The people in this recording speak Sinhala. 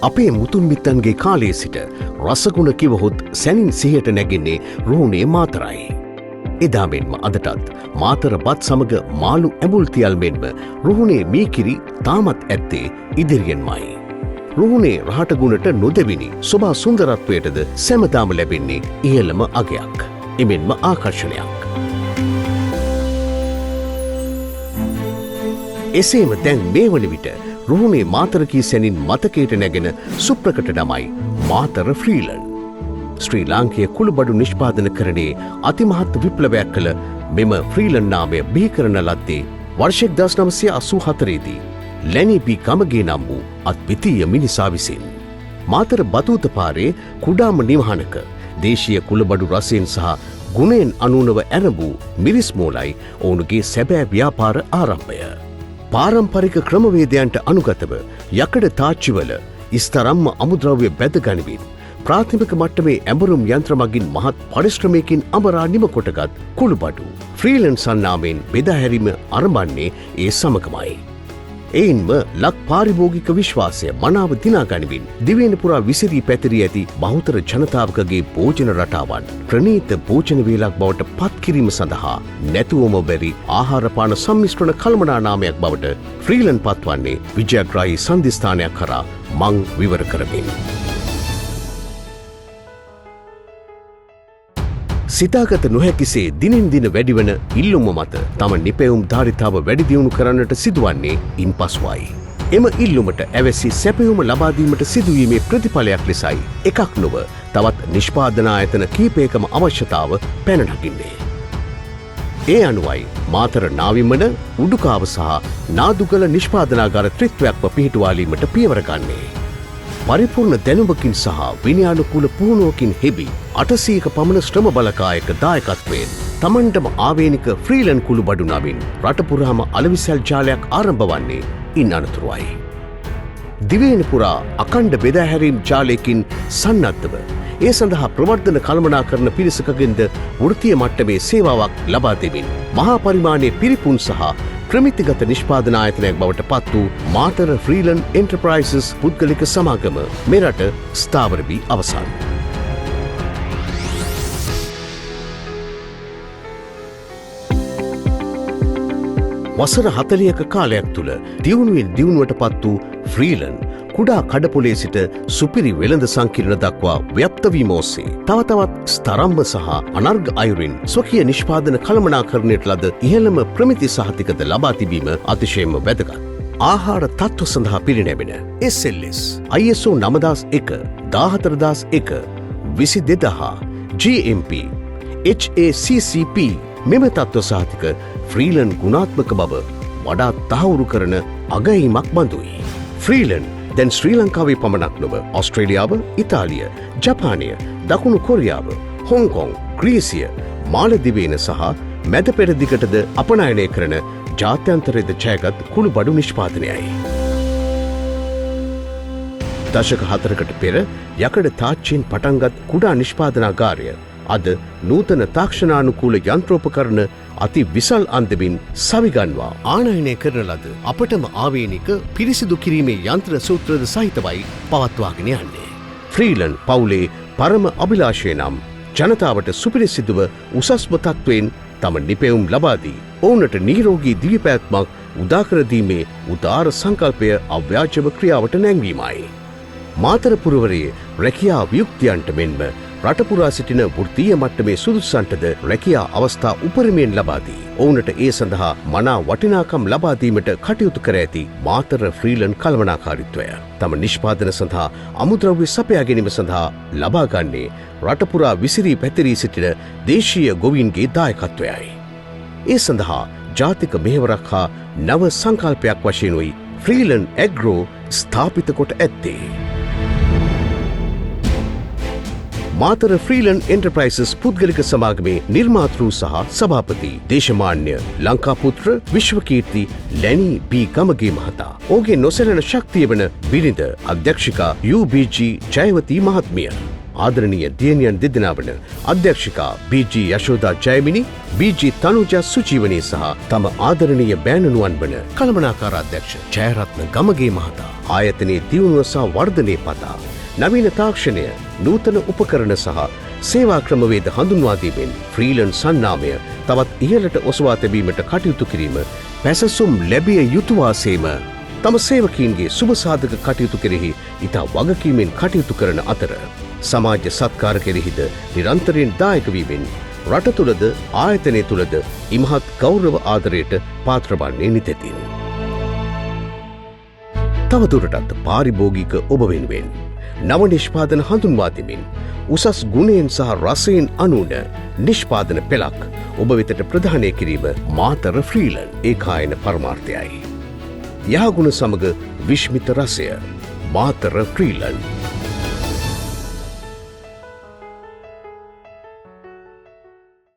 අපේ මුතුන් මිත්තන්ගේ කාලයේ සිට රසගුණ කිවහොත් සැනින් සිහියට නැගෙන්නේ රුහුණේ මාතරයි. එදා මෙන්ම අදටත් මාතර බත් සමග මාළු ඇඹුල් තියල් මෙන්ම රුහුණේ මීකිරි තාමත් ඇත්තේ ඉදිරියෙන්මයි. රුහුණේ රහට ගුණට නොදෙවිනි සොබා සුන්දරත්වයටද සැමදාම ලැබෙන්නේ ඉහළම අගයක්. එමෙන්ම ආකර්ෂණයක්. එසේම දැන් මේ වන විට රුහුණේ මාතරකී සැනින් මතකයට නැගෙන සුප්‍රකට නමයි මාතර ෆ්‍රීලන්. ශ්‍රී ලාංකීය කුළුබඩු නිෂ්පාදන කරණයේ අතිමහත් විප්ලවයක් කළ මෙම ෆ්‍රීලන් නාමය බිහි කරන ලද්දේ වර්ෂ 1984 දී ලැනි පී ගමගේ නම් වූ අද්විතීය මිනිසා විසින්. මාතර බතූත පාරේ කුඩාම නිවහනක දේශීය කුළුබඩු රසයෙන් සහ ගුණයෙන් අනූනව ඇරඹූ මිරිස් මෝලයි ඔවුන්ගේ සැබෑ ව්‍යාපාර ආරම්භය. පාරම්පරික ක්‍රමවේදයන්ට අනුගතව යකඩ තාච්චිවල ඉස්තරම්ම අමුද්‍රව්‍ය බැද ගනිමින් ප්‍රාථමික මට්ටමේ ඇඹරුම් යන්ත්‍ර මගින් මහත් පරිශ්‍රමයකින් අමරා නිම කොටගත් කුළුබඩු ෆ්‍රීලන් සන්නාමයෙන් බෙදා හැරීම ආරම්භන්නේ ඒ සමගමයි. එයින්ම ලක් පාරිභෝගික විශ්වාසය මනාව දිනා ගනිමින් දිවයින පුරා විසිරී පැතිරී ඇති බහුතර ජනතාවකගේ භෝජන රටාවන් ප්‍රණීත භෝජන වේලක් බවට පත් කිරීම සඳහා නැතුවම බැරි ආහාරපාන සම්මිශ්‍රණ කළමනානාමයක් බවට ෆ්‍රීලන් පත්වන්නේ විජයග්‍රාහී සන්ධිස්ථානයක් කරා මං විවර කරමින්. සිතාගත නොහැකිසේ දිනෙන් දින වැඩිවන ඉල්ලුම මත තම නිපැවුම් ධාරිතාව වැඩි දියුණු කරන්නට සිදුවන්නේ ඉන් පසුවයි. එම ඉල්ලුමට ඇවැසි සැපයුම ලබාදීමට සිදුවීමේ ප්‍රතිඵලයක් ලෙසයි එකක් නොව තවත් නිෂ්පාදන ආයතන කීපයකම අවශ්‍යතාව පැන නගින්නේ. ඒ අනුවයි මාතර නාවිමන උඩුකාව සහ නාදුගල නිෂ්පාදනාගාර ත්‍රිත්වයක්ව පිහිටුවාලීමට පියවර ගන්නේ. පරිපූර්ණ දැනුමකින් සහ විනයානුකූල පුහුණුවකින් හෙබි 800ක පමණ ශ්‍රම බලකායක දායකත්වයෙන් තමන්ටම ආවේනික ෆ්‍රීලන් කුළුබඩු නමින් රට පුරාම අලවිසල් ජාලයක් ආරම්භ වන්නේ ඉන් අනතුරුවයි. දිවයින පුරා අඛණ්ඩ බෙදා හැරීම් ජාලයකින් සන්නද්ධව ඒ සඳහා ප්‍රවර්ධන කළමනාකරන පිරිසකගෙන්ද වෘත්තීය මට්ටමේ සේවාවක් ලබා දෙමින් මහා පරිමාණයේ පිරිපුන් සහ ප්‍රමිතිගත නිෂ්පාදන ආයතනයක් බවට පත් වූ මාතර ෆ්‍රීලන් එන්ටර්ප්‍රයිසස් පුද්ගලික සමාගම මෙරට ස්ථාවර වී අවසන්. වසර 40ක කාලයක් තුළ දියුණුවෙන් දියුණුවට පත් වූ ෆ්‍රීලන් කුඩා කඩපොලේ සිට සුපිරි වෙළඳ සංකීර්ණ දක්වා ව්‍යාප්ත වීම ඔස්සේ තව තවත් ස්තරම්භ සහ අනර්ග අයුරින් ස්වකීය නිෂ්පාදන කළමනාකරණයට ලද ඉහළම ප්‍රමිති සහතිකද ලබා තිබීම අතිශයින්ම වැදගත්. ආහාර තත්ත්ව සඳහා පිරිනැමෙන SLS ISO 9001 14001 22000 GMP HACCP මෙම තත්ත්ව සහතික ෆ්‍රීලන් ගුණාත්මක බව වඩා තහවුරු කරන අගයීමක් බඳුයි. ෆ්‍රීලන් දැන් ශ්‍රී ලංකාවේ පමණක් නොව ඔස්ට්‍රේලියාව, ඉතාලිය, ජපානය, දකුණු කොරියාව, හොංකොං, ග්‍රීසිය, මාලදිවයින සහ මැද පෙරදිගටද අපනයනය කරන ජාත්‍යන්තරයේද ජයගත් කුළුබඩු නිෂ්පාදනයයි. දශක 4කට පෙර යකඩ තාච්චියෙන් පටන්ගත් කුඩා නිෂ්පාදනාගාරය අද නූතන තාක්ෂණානුකූල යන්ත්‍රෝපකරණ අති විසල් අන්දමින් සවිගන්වා ආනයනය කරන ලද අපටම ආවේනික පිරිසිදු කිරීමේ යන්ත්‍ර සූත්‍රද සහිතවයි පවත්වාගෙන යන්නේ. ෆ්‍රීලන් පවුලේ පරම අභිලාෂය නම් ජනතාවට සුපිරිසිදුව උසස්ම තත්ත්වයෙන් තම නිපැවුම් ලබාදී ඔවුනට නිරෝගී දිවිපැවැත්මක් උදාකර දීමේ උදාර සංකල්පය අව්‍යාජව ක්‍රියාවට නැංවීමයි. මාතර පුරවරයේ රැකියා වියුක්තියන්ට මෙන්ම රටපුරා සිටින වෘත්තීය මට්ටමේ සුදුසුසන්ටද රැකියා අවස්ථා උපරිමයෙන් ලබා දී ඔවුනට ඒ සඳහා මනා වටිනාකම් ලබා දීමට කටයුතු කර ඇති මාතර ෆ්‍රීලන් කළමනාකාරීත්වය තම නිෂ්පාදන සඳහා අමුද්‍රව්‍ය සපයා ගැනීම සඳහා ලබා ගන්නේ රටපුරා විසිරී පැතිරී සිටින දේශීය ගොවීන්ගේ දායකත්වයයි. ඒ සඳහා ජාතික මෙහෙවරක් හා නව සංකල්පයක් වශයෙන්ුයි ෆ්‍රීලන් ඇග්‍රෝ ස්ථාපිත කොට ඇත්තේ. මාතර ෆ්‍රීලන් එන්ටර්ප්‍රයිසස් පුද්ගලික සමාගමේ නිර්මාතෘ සහ සභාපති දේශමාන්‍ය ලංකාපුත්‍ර විශ්වකීර්ති ලැනි පී ගමගේ මහතා. ඔහුගේ නොසැලෙන ශක්තිය වන බිරිඳ අධ්‍යක්ෂිකා UBG ජයවති මහත්මිය. ආදරණීය දියණියන් දෙදෙනා වන අධ්‍යක්ෂිකා බී.ජී. යශෝදා ජයමිනි, බී.ජී. තනුජා සුජීවනී සහ තම ආදරණීය බෑණනුවන් වන කළමනාකාර අධ්‍යක්ෂ ජයරත්න ගමගේ මහතා ආයතනයේ දියුණුව සහ වර්ධනය පතා නවීන තාක්ෂණය, නූතන උපකරණ සහ සේවා ක්‍රමවේද හඳුන්වා දීමෙන් ෆ්‍රීලන්ඩ් සන්නාමය තවත් ඉහළට ඔසවා තැබීමට කටයුතු කිරීම පැසසුම් ලැබිය යුතු වාසේම තම සේවකීන්ගේ සුබ සාධක කටයුතු කෙරෙහි ඉතා වගකීමෙන් කටයුතු කරන අතර සමාජ සත්කාර කෙරෙහිද නිරන්තරයෙන් දායක වීමෙන් රට තුළද ආයතනය තුළද ඉමහත් ගෞරව ආදරයට පාත්‍ර වන්නේ නිතැතින්. තවදුරටත් පාරිභෝගික ඔබ වෙනුවෙන් නව නිෂ්පාදන හඳුන්වා දෙමින් උසස් ගුණයෙන් සහ රසයෙන් අනුන නිෂ්පාදන පෙළක් ඔබ වෙතට ප්‍රදානය කිරීම මාතර ෆ්‍රීලන්ඩ් ඒකායන පරමාර්ථයයි. යහගුණ සමග විශ්මිත රසය මාතර ෆ්‍රීලන්ඩ්.